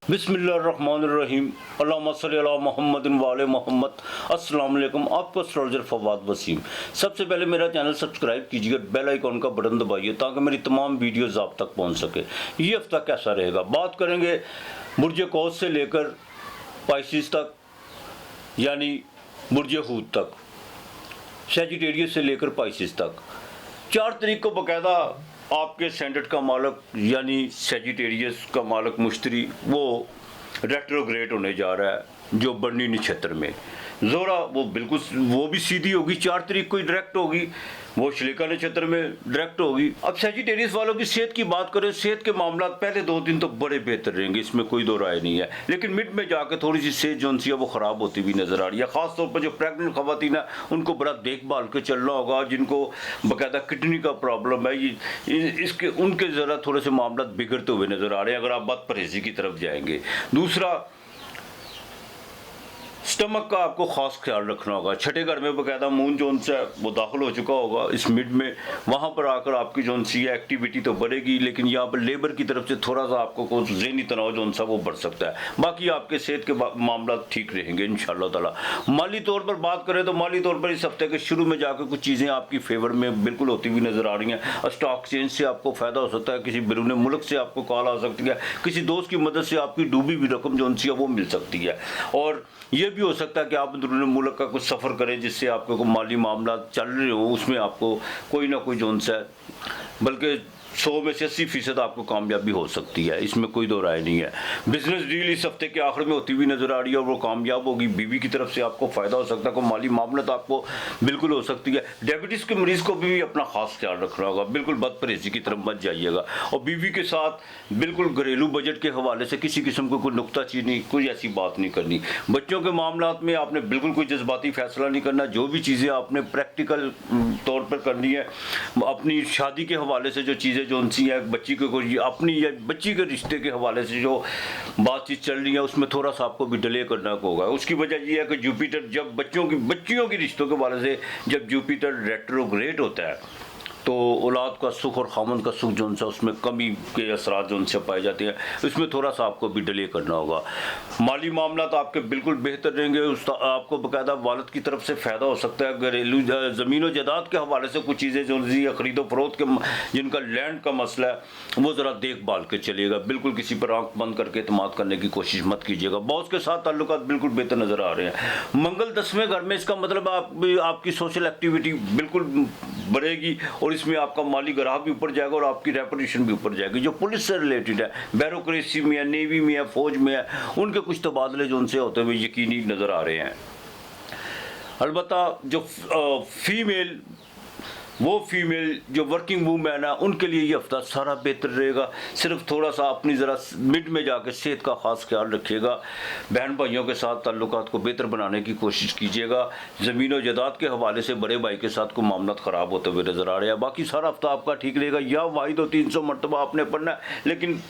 बिस्मिल्लाहिर्रहमानिर्रहीम अल्लाहुम्मा सल्ली अला मुहम्मदिन व आले मोहम्मद। अस्सलाम वालेकुम। आपका एस्ट्रोलॉजर फवाद वसीम। सबसे पहले मेरा चैनल सब्सक्राइब कीजिएगा, बेल आइकॉन का बटन दबाइए ताकि मेरी तमाम वीडियोस आप तक पहुंच सके। ये हफ्ता कैसा रहेगा, बात करेंगे बुर्ज कौस से लेकर पाइसिस तक, यानी बुर्ज हूत तक, सैजिटेरियस से लेकर पाइसिस तक। 4 तारीख को बाकायदा आपके सेंटेड का मालक यानी सैजिटेरियस का मालक मुश्तरी वो रेट्रोग्रेड होने जा रहा है, जो बर्नी नक्षत्र में जोरा वो बिल्कुल वो भी सीधी होगी। 4 तारीख को ही डायरेक्ट होगी, वो श्लेषा नक्षत्र में डायरेक्ट होगी। अब सैजिटेरियस वालों की सेहत की बात करें, सेहत के मामला पहले 2 दिन तो बड़े बेहतर रहेंगे, इसमें कोई दो राय नहीं है, लेकिन मिड में जाकर थोड़ी सी सेहत जो है वो ख़राब होती हुई नज़र आ रही है। ख़ासतौर पर जो प्रेगनेंट ख़वातीन है उनको बड़ा देखभाल के चलना होगा, जिनको बाकायदा किडनी का प्रॉब्लम है इसके उनके ज़रा थोड़े से मामला बिगड़ते हुए नज़र आ रहे हैं अगर आप बात परहेज़ी की तरफ जाएंगे। दूसरा, स्टमक का आपको खास ख्याल रखना होगा। छठे घर में बाकायदा मून जोन से वो दाखिल हो चुका होगा इस मिड में, वहाँ पर आकर आपकी जोन सी एक्टिविटी तो बढ़ेगी, लेकिन यहाँ पर लेबर की तरफ से थोड़ा सा आपको कुछ ज़हनी तनाव जोन सा वो बढ़ सकता है। बाकी आपके सेहत के मामला ठीक रहेंगे इंशाअल्लाह ताला। माली तौर पर बात करें तो माली तौर पर इस हफ्ते के शुरू में जाकर कुछ चीज़ें आपकी फेवर में बिल्कुल होती हुई नज़र आ रही हैं। स्टॉक चेंज से आपको फ़ायदा हो सकता है, किसी बैरून मुल्क से आपको कॉल आ सकती है, किसी दोस्त की मदद से आपकी डूबी हुई रकम जोन सी है वो मिल सकती है। और ये भी हो सकता है कि आप अंदरूनी मुल्क का कुछ सफ़र करें जिससे आपको कोई माली मामला चल रहे हो, उसमें आपको कोई ना कोई जोन सा बल्कि 100 में से 80% आपको कामयाबी हो सकती है, इसमें कोई दो राय नहीं है। बिजनेस डील इस हफ्ते के आखिर में होती हुई नज़र आ रही है और वो कामयाब होगी। बीवी की तरफ से आपको फ़ायदा हो सकता है, कोई माली मामला तो आपको बिल्कुल हो सकती है। डायबिटीज़ के मरीज़ को भी अपना खास ख्याल रखना होगा, बिल्कुल बदपरहेज़ी की तरफ मत जाइएगा। और बीवी के साथ बिल्कुल घरेलू बजट के हवाले से किसी किस्म को कोई नुक्ताचीनी, कोई ऐसी बात नहीं करनी। बच्चों के मामला में आपने बिल्कुल कोई जज्बाती फैसला नहीं करना, जो भी चीज़ें आपने प्रैक्टिकल तौर पर करनी है। अपनी शादी के हवाले से जो चीज़ें जो उनसी है, बच्ची को कोई अपनी या बच्ची के रिश्ते के हवाले से जो बातचीत चल रही है उसमें थोड़ा सा आपको भी डिले करना होगा। उसकी वजह यह है कि जुपिटर जब बच्चियों की रिश्तों के हवाले से जब जुपिटर रेट्रोग्रेड होता है तो औलाद का सुख और खामन का सुख जो उनसे उसमें कमी के असरात जो उनसे पाए जाते हैं, इसमें थोड़ा सा आपको भी डिले करना होगा। माली मामला तो आपके बिल्कुल बेहतर रहेंगे, आपको बाकायदा वालिद की तरफ से फ़ायदा हो सकता है। घरेलू ज़मीन व जायदाद के हवाले से कुछ चीज़ें जो ख़रीदो फरोख्त के जिनका लैंड का मसला है वो ज़रा देखभाल के चलिएगा, बिल्कुल किसी पर आँख बंद करके एतमाद करने की कोशिश मत कीजिएगा। बॉस के साथ ताल्लुकात बिल्कुल बेहतर नज़र आ रहे हैं। मंगल 10वें घर में, इसका मतलब आपकी सोशल एक्टिविटी बिल्कुल बढ़ेगी और इसमें आपका माली ग्राह भी ऊपर जाएगा और आपकी रेपुटेशन भी ऊपर जाएगी। जो पुलिस से रिलेटेड है, ब्यूरोक्रेसी में है, नेवी में है, फौज में है, उनके कुछ तबादले जो उनसे होते हुए यकीनी नज़र आ रहे हैं। अलबत्ता जो फीमेल जो वर्किंग वूमेन है उनके लिए ये हफ्ता सारा बेहतर रहेगा। सिर्फ थोड़ा सा अपनी ज़रा मिड में जाकर सेहत का ख़ास ख्याल रखिएगा। बहन भाइयों के साथ ताल्लुकात को बेहतर बनाने की कोशिश कीजिएगा। ज़मीन और जायदाद के हवाले से बड़े भाई के साथ को मामला ख़राब होते हुए नज़र आ रहे हैं। बाकी सारा हफ्ता आपका ठीक रहेगा। या वाहिद और 300 मरतबा आपने पढ़ना है, लेकिन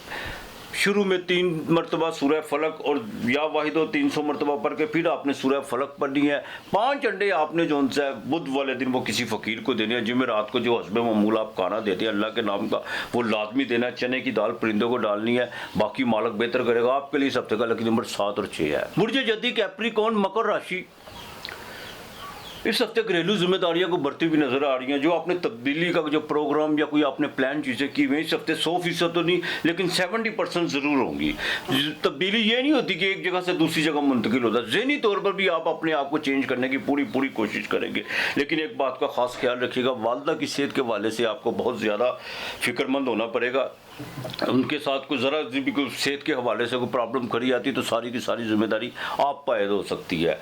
शुरू में 3 मरतबा सूरह फलक और या वाहिद और 300 मरतबा पढ़ के फिर आपने सूरह फलक पढ़नी है। 5 अंडे आपने जो उनसे बुध वाले दिन वो किसी फ़कीर को देने हैं। जुमेरात को जो हस्बे मामूल आप खाना देते हैं अल्लाह के नाम का, वो लाजमी देना है। चने की दाल परिंदों को डालनी है। बाकी मालक बेहतर करेगा। आपके लिए इस हफ्ते का लकी नंबर 7 और 6 है। बुर्ज जद्दी कैप्रिकॉर्न मकर राशि, इस हफ्ते घरेलू जिम्मेदारियों को बढ़ती हुई नजर आ रही हैं। जो आपने तब्दीली का जो प्रोग्राम या कोई आपने प्लान चीज़ें की हुई इस हफ्ते 100% तो नहीं, लेकिन 70% ज़रूर होंगी। तब्दीली ये नहीं होती कि एक जगह से दूसरी जगह मुंतकिल होता है, ज़हनी तौर पर भी आप अपने आप को चेंज करने की पूरी कोशिश करेंगे। लेकिन एक बात का ख़ास ख्याल रखिएगा, वालदा की सेहत के हवाले से आपको बहुत ज़्यादा फ़िक्रमंद होना पड़ेगा। उनके साथ कोई ज़रा भी कोई सेहत के हवाले से कोई प्रॉब्लम खड़ी आती तो सारी की सारी जिम्मेदारी आप पर आयद हो सकती है।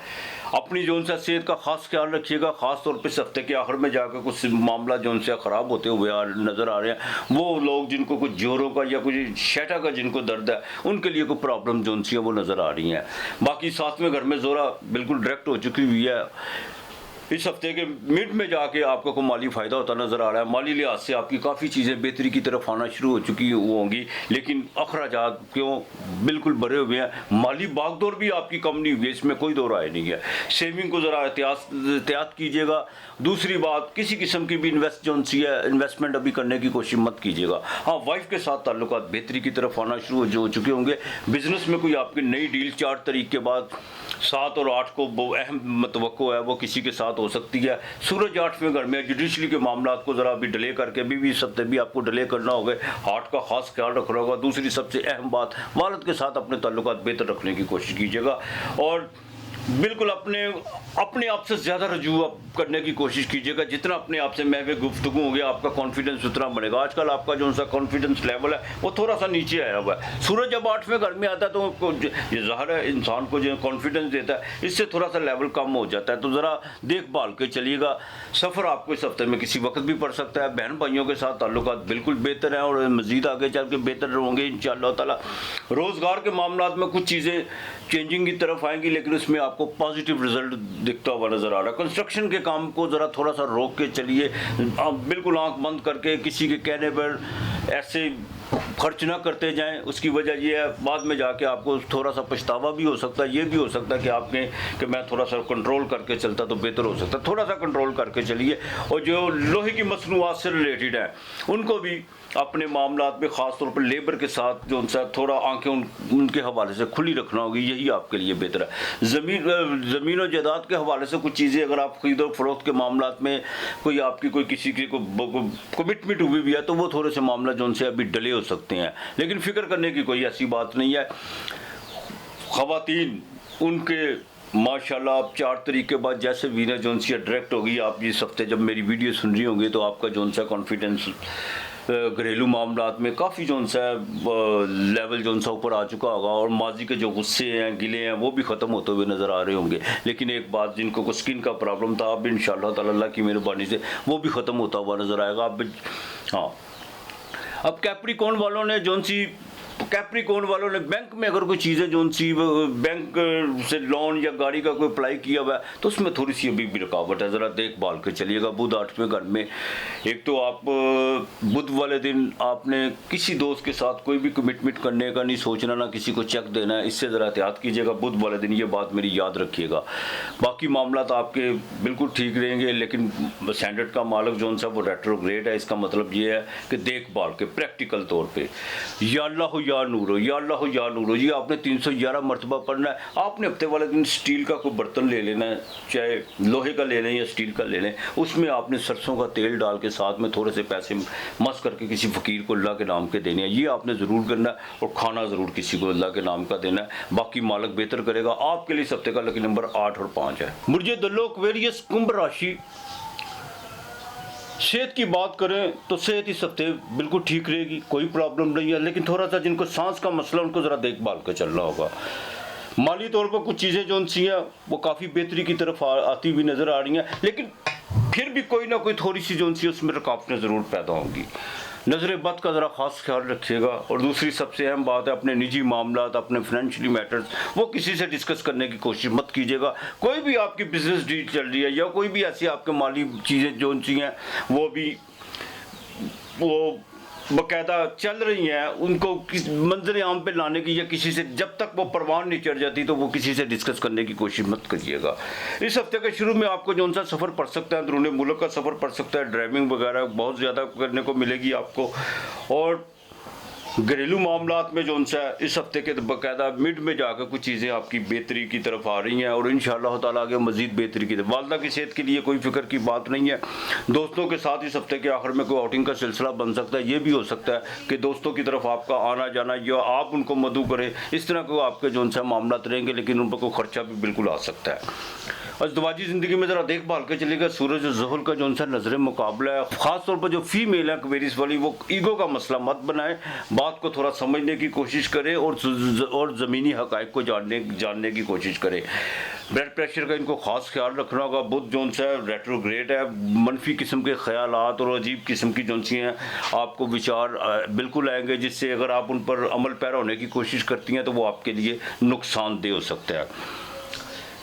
अपनी जो उनसे सेहत का खास ख्याल रखिएगा। ख़ास तौर पे इस हफ्ते के आखिर में जाकर कुछ मामला जो उनसे ख़राब होते हुए नज़र आ रहे हैं, वो लोग जिनको कुछ जोरों का या कुछ शैटा का जिनको दर्द है उनके लिए कोई प्रॉब्लम जो उनसी है वो नज़र आ रही हैं। बाकी 7वें घर में जोरा बिल्कुल डायरेक्ट हो चुकी हुई है। इस हफ्ते के मिड में जाके आपको को माली फ़ायदा होता नज़र आ रहा है। माली लिहाज से आपकी काफ़ी चीज़ें बेहतरी की तरफ आना शुरू हो चुकी होंगी, लेकिन अखराजात क्यों बिल्कुल भरे हुए हैं। माली बागडोर भी आपकी कम नहीं हुई है, इसमें कोई दो राय नहीं है। सेविंग को ज़रा एहतियात कीजिएगा। दूसरी बात, किसी किस्म की भी इन्वेस्टमेंट अभी करने की कोशिश मत कीजिएगा। हाँ, वाइफ के साथ ताल्लुकात बेहतरी की तरफ आना शुरू हो चुके होंगे। बिजनेस में कोई आपकी नई डील 4 तारीख के बाद 7 और 8 को वो अहम मतवक्को है, वो किसी के साथ हो सकती है। सूरज 8वें घर में, जुडिशरी के मामला को ज़रा अभी डिले करके अभी इस हफ्ते भी आपको डिले करना होगा। हार्ट का खास ख्याल रखना होगा। दूसरी सबसे अहम बात, वालिद के साथ अपने ताल्लुकात बेहतर रखने की कोशिश कीजिएगा और बिल्कुल अपने आप से ज़्यादा रजू करने की कोशिश कीजिएगा। जितना अपने आप से महवे गुफ्तगू होगी, आपका कॉन्फिडेंस उतना बढ़ेगा। आजकल आपका जो सा कॉन्फिडेंस लेवल है वो थोड़ा सा नीचे आया हुआ है। सूरज जब 8वें घर में आता है तो ये ज़ाहिर है इंसान को जो कॉन्फिडेंस देता है, इससे थोड़ा सा लेवल कम हो जाता है। तो ज़रा देखभाल के चलिएगा। सफ़र आपको इस हफ्ते में किसी वक्त भी पड़ सकता है। बहन भाइयों के साथ ताल्लुकात बिल्कुल बेहतर हैं और मज़ीद आगे चल के बेहतर होंगे इंशाअल्लाह ताला। रोज़गार के मामला में कुछ चीज़ें चेंजिंग की तरफ आएंगी, लेकिन उसमें आपको पॉजिटिव रिजल्ट दिखता हुआ नज़र आ रहा है। कंस्ट्रक्शन के काम को ज़रा थोड़ा सा रोक के चलिए। आप बिल्कुल आंख बंद करके किसी के कहने पर ऐसे खर्च ना करते जाएं। उसकी वजह यह है, बाद में जाके आपको थोड़ा सा पछतावा भी हो सकता है। ये भी हो सकता है कि आपने कि मैं थोड़ा सा कंट्रोल करके चलता तो बेहतर हो सकता है। थोड़ा सा कंट्रोल करके चलिए। और जो लोहे की मसनूआत से रिलेटेड है, उनको भी अपने मामलात में ख़ास तौर पर लेबर के साथ जो उनसे थोड़ा आंखें उनके हवाले से खुली रखना होगी। यही आपके लिए बेहतर है। ज़मीन और जायदाद के हवाले से कुछ चीज़ें अगर आप खरीद और फरोख्त के मामलात में कोई आपकी कोई किसी की कमिटमेंट हुई भी है तो वो थोड़े से मामला जो उनसे अभी डिले हो सकते हैं, लेकिन फ़िक्र करने की कोई ऐसी बात नहीं है। ख़वातीन उनके माशाल्लाह आप 4 तारीख के बाद जैसे वीनस जोन सी डायरेक्ट होगी, आप इस हफ्ते जब मेरी वीडियो सुन रही होंगी तो आपका जोन सा कॉन्फिडेंस घरेलू मामलात में काफ़ी जोन सा लेवल जोन सा ऊपर आ चुका होगा और माजी के जो गुस्से हैं, गिले हैं, वो भी ख़त्म होते हुए नज़र आ रहे होंगे। लेकिन एक बात, जिनको को स्किन का प्रॉब्लम था, अब इंशाअल्लाह ताला अल्लाह की मेहरबानी से वो भी ख़त्म होता हुआ नज़र आएगा। अब हाँ, अब कैप्रिकॉर्न वालों ने जोन सी कैप्रिकॉर्न वालों ने बैंक में अगर कोई चीज़ें जो सी बैंक से लोन या गाड़ी का कोई अप्लाई किया हुआ है तो उसमें थोड़ी सी अभी भी रुकावट है। ज़रा देखभाल के चलिएगा। बुध 8वें घर में, एक तो आप बुध वाले दिन आपने किसी दोस्त के साथ कोई भी कमिटमेंट करने का नहीं सोचना, ना किसी को चेक देना है। इससे ज़रा एहतियात कीजिएगा बुध वाले दिन, ये बात मेरी याद रखिएगा। बाकी मामला तो आपके बिल्कुल ठीक रहेंगे, लेकिन स्टैंडर्ड का मालिक जो सा वो रेट्रोग्रेड है। इसका मतलब ये है कि देखभाल के प्रैक्टिकल तौर पर या अल्लाह या नूरो, या अल्लाह या नूरो, ये आपने 311 मरतबा पढ़ना है। आपने हफ्ते वाले दिन स्टील का कोई बर्तन ले लेना है, चाहे लोहे का ले लें या स्टील का ले लें। उसमें आपने सरसों का तेल डाल के साथ में थोड़े से पैसे मस करके किसी फ़कीर को अल्लाह के नाम के देने हैं। ये आपने ज़रूर करना है और खाना ज़रूर किसी को अल्लाह के नाम का देना है। बाकी मालिक बेहतर करेगा। आपके लिए इस हफ्ते का लकी नंबर 8 और 5 है। मुझे दल्लो एक्वेरियस कुंभ राशि, सेहत की बात करें तो सेहत इस हफ्ते बिल्कुल ठीक रहेगी, कोई प्रॉब्लम नहीं है। लेकिन थोड़ा सा जिनको सांस का मसला, उनको ज़रा देखभाल कर चलना होगा। माली तौर पर कुछ चीज़ें जो सी हैं वो काफ़ी बेहतरी की तरफ आती हुई नज़र आ रही हैं, लेकिन फिर भी कोई ना कोई थोड़ी सी जो सी उसमें रुकावटें ज़रूर पैदा होंगी। नज़र बद का ज़रा ख़ास ख्याल रखिएगा। और दूसरी सबसे अहम बात है, अपने निजी मामलात, अपने फाइनेंशियली मैटर्स वो किसी से डिस्कस करने की कोशिश मत कीजिएगा। कोई भी आपकी बिजनेस डील चल रही है या कोई भी ऐसी आपके माली चीज़ें जो सी हैं वो बाकायदा चल रही हैं, उनको किस मंजर आम पे लाने की या किसी से जब तक वो परवान नहीं चढ़ जाती तो वो किसी से डिस्कस करने की कोशिश मत करिएगा। इस हफ्ते के शुरू में आपको जो सा सफ़र पड़ सकता है, अंदरूनी मुल्क का सफ़र पड़ सकता है। ड्राइविंग वगैरह बहुत ज़्यादा करने को मिलेगी आपको। और घरेलू मामलात में जो सा इस हफ्ते के बाकायदा मिड में जाकर कुछ चीज़ें आपकी बेहतरी की तरफ आ रही हैं और इंशाअल्लाह ताला आगे मज़ीद बेहतरी की तरफ। वालदा की सेहत के लिए कोई फ़िक्र की बात नहीं है। दोस्तों के साथ इस हफ्ते के आखिर में कोई आउटिंग का सिलसिला बन सकता है। ये भी हो सकता है कि दोस्तों की तरफ आपका आना जाना या आप उनको मदू करें, इस तरह को आपके जो सा मामलात रहेंगे, लेकिन उन पर कोई ख़र्चा भी बिल्कुल आ सकता है। अज़दवाजी ज़िंदगी में ज़रा देखभाल के चलेगा। सूरज और ज़ुहर का जो सा नजर मुकाबला है, ख़ास तौर पर जो फीमेल है क्वेरीज वाली, वो ईगो का मसला मत बनाए। बात को थोड़ा समझने की कोशिश करें और ज़मीनी हक़ाइक़ को जानने की कोशिश करें। ब्लड प्रेशर का इनको ख़ास ख्याल रखना होगा। बुध जो सा रेट्रोग्रेड है, मनफी किस्म के ख्यालात और अजीब किस्म की जो सी हैं आपको विचार बिल्कुल आएंगे, जिससे अगर आप उन पर अमल पैरा होने की कोशिश करती हैं तो वो आपके लिए नुकसानदेह हो सकता है।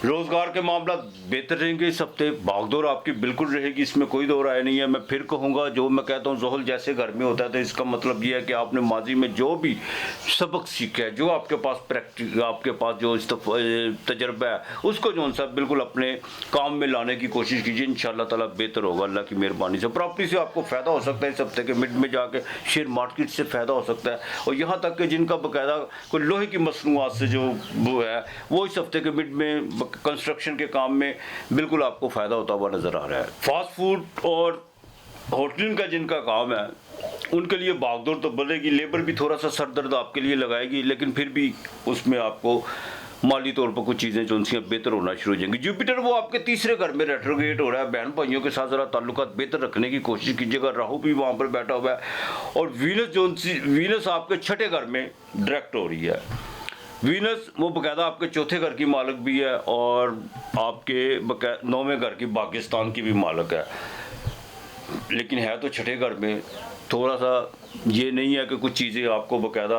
रोज़गार के मामला बेहतर रहेंगे इस हफ्ते, भागदौड़ आपकी बिल्कुल रहेगी, इसमें कोई दो राय नहीं है। मैं फिर कहूँगा, जो मैं कहता हूँ ज़ोहल जैसे घर में होता है, तो इसका मतलब ये है कि आपने माजी में जो भी सबक सीखा है, जो आपके पास प्रैक्टिस, आपके पास जो तजर्बा है, उसको जो सा बिल्कुल अपने काम में लाने की कोशिश कीजिए। इंशाअल्लाह ताला बेहतर होगा अल्लाह की मेहरबानी से। प्रॉपर्टी से आपको फ़ायदा हो सकता है इस हफ्ते के मिड में जाके, शेयर मार्केट से फ़ायदा हो सकता है, और यहाँ तक कि जिनका बाकायदा कोई लोहे की मसनूआत से जो वो है, वो इस हफ्ते के मिड में कंस्ट्रक्शन के काम में बिल्कुल आपको फ़ायदा होता हुआ नज़र आ रहा है। फास्ट फूड और होटलिंग का जिनका काम है, उनके लिए भागदौड़ तो बढ़ेगी, लेबर भी थोड़ा सा सरदर्द आपके लिए लगाएगी, लेकिन फिर भी उसमें आपको माली तौर पर कुछ चीज़ें जो उनसे बेहतर होना शुरू हो जाएंगी। जुपिटर वो आपके तीसरे घर में रेट्रोग्रेड हो रहा है, बहन भाइयों के साथ ज़रा ताल्लुकात बेहतर रखने की कोशिश कीजिएगा। राहु भी वहाँ पर बैठा हुआ है, और वीनस आपके छठे घर में डायरेक्ट हो रही है। वीनस वो बाकायदा आपके चौथे घर की मालिक भी है, और आपके नौवें घर की पाकिस्तान की भी मालिक है, लेकिन है तो छठे घर में। थोड़ा सा ये नहीं है कि कुछ चीज़ें आपको बाकायदा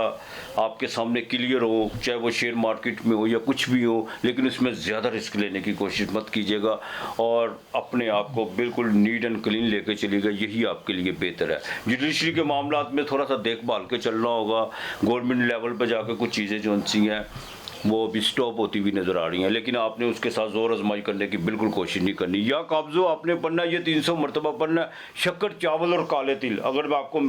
आपके सामने क्लियर हो, चाहे वो शेयर मार्केट में हो या कुछ भी हो, लेकिन उसमें ज़्यादा रिस्क लेने की कोशिश मत कीजिएगा, और अपने आप को बिल्कुल नीट एंड क्लीन लेके चलिएगा, यही आपके लिए बेहतर है। जुडिशरी के मामला में थोड़ा सा देखभाल के चलना होगा। गवर्नमेंट लेवल पर जाकर कुछ चीज़ें जो सी हैं वो भी स्टॉप होती हुई नज़र आ रही हैं, लेकिन आपने उसके साथ जोर आजमाई करने की बिल्कुल कोशिश नहीं करनी। या काब्जो आपने पढ़ना, ये 300 मरतबा पढ़ना, शक्कर, चावल और काले तिल। अगर आपको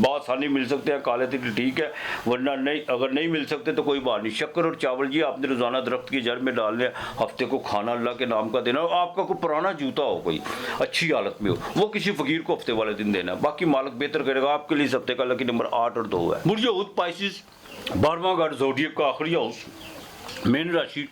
बासानी मिल सकते हैं काले तिल ठीक है, वरना नहीं, अगर नहीं मिल सकते तो कोई बात नहीं। शक्कर और चावल ये आपने रोज़ाना दरख्त की जड़ में डालने, हफ्ते को खाना अल्लाह के नाम का देना। और आपका कोई पुराना जूता हो, कोई अच्छी हालत में हो, वो किसी फ़कीर को हफ्ते वाले दिन देना। बाकी मालिक बेहतर करेगा आपके लिए। इस हफ्ते का लकी नंबर 8 और 2 है। बुर्ज हूत पाइसिस, 12वां घर ज़ोडिएक का आखिरी हाउस, मेन राशि।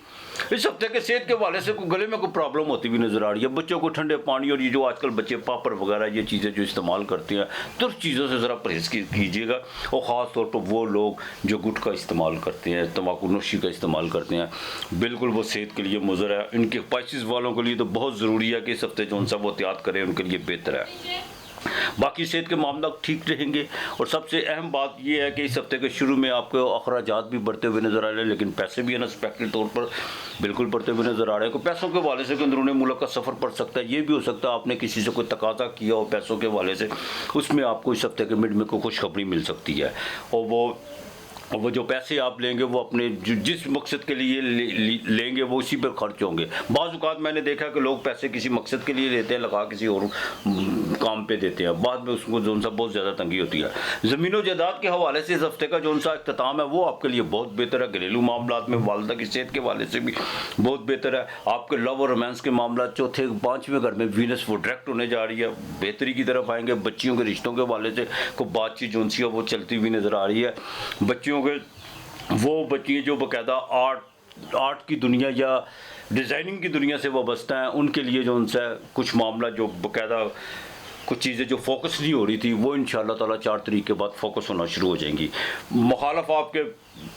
इस हफ्ते के सेहत के हवाले से गले में कोई प्रॉब्लम होती हुई नज़र आ रही है। बच्चों को ठंडे पानी और ये जो आजकल बच्चे पापड़ वगैरह ये चीज़ें जो इस्तेमाल करते हैं, तो उस चीज़ों से ज़रा परहेज़ कीजिएगा। और ख़ास तौर पर वो लोग जो गुटखा इस्तेमाल करते हैं, तम्बाकू नोशी का इस्तेमाल करते हैं, बिल्कुल वो सेहत के लिए मुज़र है। इनके पाइसिस वालों के लिए तो बहुत ज़रूरी है कि इस हफ्ते जो उनसे वो एहतियात करें, उनके लिए बेहतर है। बाकी सेहत के मामला ठीक रहेंगे। और सबसे अहम बात यह है कि इस हफ्ते के शुरू में आपको अखराजात भी बढ़ते हुए नज़र आ रहे हैं, लेकिन पैसे भी अनएक्सपेक्टेड तौर पर बिल्कुल बढ़ते हुए नज़र आ रहे हैं। पैसों के हवाले से अंदरूनी मुल्क का सफ़र पड़ सकता है। ये भी हो सकता है आपने किसी से कोई तकाजा किया हो पैसों के हवाले से, उसमें आपको इस हफ्ते के मिड में कोई खुशखबरी मिल सकती है, और वो जो पैसे आप लेंगे वो अपने जिस मकसद के लिए लेंगे वो उसी पर खर्च होंगे। बाज़ औक़ात मैंने देखा कि लोग पैसे किसी मकसद के लिए लेते हैं, लगा किसी और काम पे देते हैं, बाद में उसको जो सा बहुत ज़्यादा तंगी होती है। ज़मीन और जायदाद के हवाले से इस हफ्ते का जो सा इख्तिताम है वो आपके लिए बहुत बेहतर है। घरेलू मामला में वालदा की सेहत के हवाले से भी बहुत बेहतर है। आपके लव और रोमांस के मामला चौथे 5वें घर में वीनस वो डायरेक्ट होने जा रही है, बेहतरी की तरफ आएंगे। बच्चियों के रिश्तों के हवाले से कोई बातचीत जो सी है वो चलती हुई नज़र आ रही है। बच्चियों वो बच्चियाँ जो बाकायदा आर्ट की दुनिया या डिज़ाइनिंग की दुनिया से वाबस्ता हैं, उनके लिए जो उनसे कुछ मामला जो बाकायदा कुछ चीज़ें जो फोकस नहीं हो रही थी वो इंशाअल्लाह ताला 4 तारीख के बाद फोकस होना शुरू हो जाएंगी। मुखालफ आपके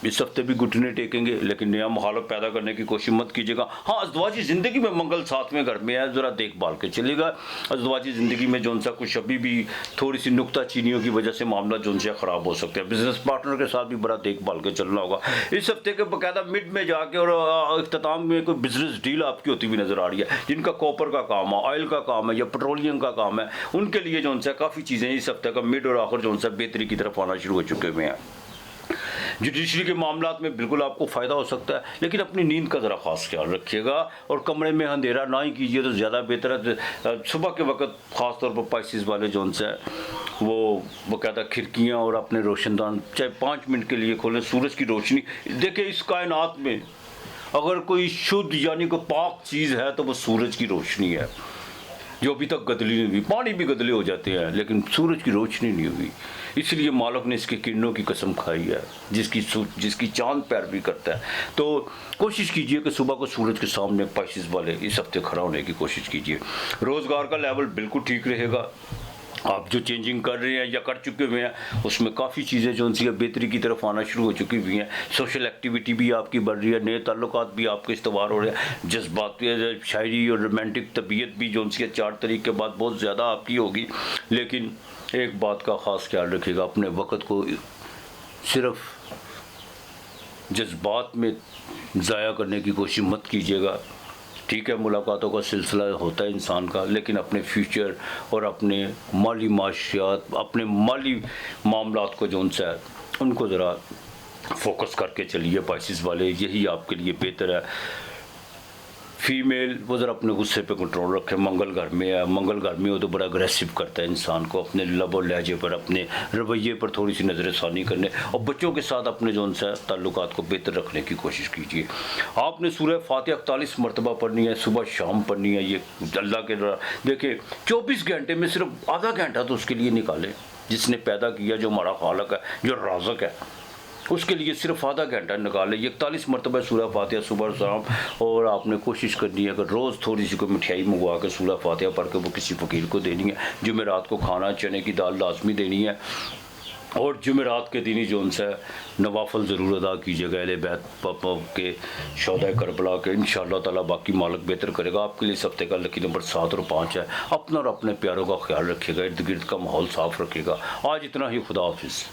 इस हफ्ते भी घुटने टेकेंगे, लेकिन नया मुखालफ पैदा करने की कोशिश मत कीजिएगा। हाँ, अज़दवाजी ज़िंदगी में मंगल 7वें घर में है, ज़रा देखभाल के चलिएगा। अज़दवाजी ज़िंदगी में जो सा कुछ अभी भी थोड़ी सी नुक्ताचीनियों की वजह से मामला जो उनसे ख़राब हो सकता है। बिजनेस पार्टनर के साथ भी बड़ा देखभाल के चलना होगा। इस हफ्ते के बाकायदा मिड में जाके और इख्तिताम में कोई बिजनेस डील आपकी होती हुई नज़र आ रही है। जिनका कॉपर का काम है, ऑयल का काम है या पेट्रोलियम का काम है, उनके लिए जो उनसे काफ़ी चीज़ें इस हफ्ते का मिड और आखिर जो उनसे बेहतरी की तरफ आना शुरू हो चुके हुए हैं। जुडिशरी के मामला में बिल्कुल आपको फ़ायदा हो सकता है, लेकिन अपनी नींद का ज़रा ख़ास ख्याल रखिएगा और कमरे में अंधेरा ना ही कीजिए तो ज़्यादा बेहतर है। सुबह के वक्त ख़ास तौर पर पाइसिस वाले जो उनसे वो बाकायदा खिड़कियाँ और अपने रोशनदान चाहे 5 मिनट के लिए खोलें। सूरज की रोशनी, देखिए इस कायनात में अगर कोई शुद्ध यानी कोई पाक चीज़ है तो वो सूरज की रोशनी है, जो अभी तक गदली नहीं हुई। पानी भी गदले हो जाते हैं लेकिन सूरज की रोशनी नहीं हुई, इसलिए मालिक ने इसके किरणों की कसम खाई है, जिसकी चांद पैरवी करता है। तो कोशिश कीजिए कि सुबह को सूरज के सामने पाइसिस वाले इस हफ्ते खड़ा होने की कोशिश कीजिए। रोज़गार का लेवल बिल्कुल ठीक रहेगा। आप जो चेंजिंग कर रहे हैं या कर चुके हुए हैं उसमें काफ़ी चीज़ें जो उनसी बेहतरी की तरफ आना शुरू हो चुकी हुई हैं। सोशल एक्टिविटी भी आपकी बढ़ रही है, नए ताल्लुकात भी आपके इस्तवार हो रहे हैं। जज्बाती शायरी और रोमांटिक तबीयत भी जो उनसी 4 तारीख के बाद बहुत ज़्यादा आपकी होगी। लेकिन एक बात का ख़ास ख्याल रखिएगा, अपने वक़्त को सिर्फ जज्बात में ज़ाया करने की कोशिश मत कीजिएगा। ठीक है, मुलाकातों का सिलसिला होता है इंसान का, लेकिन अपने फ्यूचर और अपने माली माशियात, अपने माली मामलात को जो उनसे उनको ज़रा फोकस करके चलिए पाइसिस वाले, यही आपके लिए बेहतर है। फीमेल वो ज़रा अपने गुस्से पे कंट्रोल रखें। मंगल घर में है, मंगल घर में हो तो बड़ा अग्रेसिव करता है इंसान को, अपने लब और लहजे पर, अपने रवैये पर थोड़ी सी नज़रसानी करने और बच्चों के साथ अपने जो उनसे ताल्लुकात को बेहतर रखने की कोशिश कीजिए। आपने सूरह फातिहा 41 मरतबा पढ़नी है, सुबह शाम पढ़नी है। ये अल्लाह के देखिए 24 घंटे में सिर्फ आधा घंटा तो उसके लिए निकालें, जिसने पैदा किया, जो हमारा खालक है, जो राज़िक है, उसके लिए सिर्फ आधा घंटा निकालें। 41 मरतबा सूरह फातिहा सुबह शाम, और आपने कोशिश करनी है कि रोज़ थोड़ी सी कोई मिठाई मंगवा के सूरह फातिहा पढ़ के वो किसी फ़कीर को देनी है। जुमेरात को खाना चने की दाल लाजमी देनी है, और जुमेरात के दिन ही जो उनसे नवाफल ज़रूर अदा कीजिएगा अहले बैत पापा के शौदा करबला के। इंशाअल्लाह ताला बाकी मालिक बेहतर करेगा। आपके लिए इस हफ्ते का लकी नंबर 7 और 5 है। अपना और अपने प्यारों का ख्याल रखिएगा, इर्द गिर्द का माहौल साफ़ रखिएगा। आज इतना ही, खुदा हाफिज़।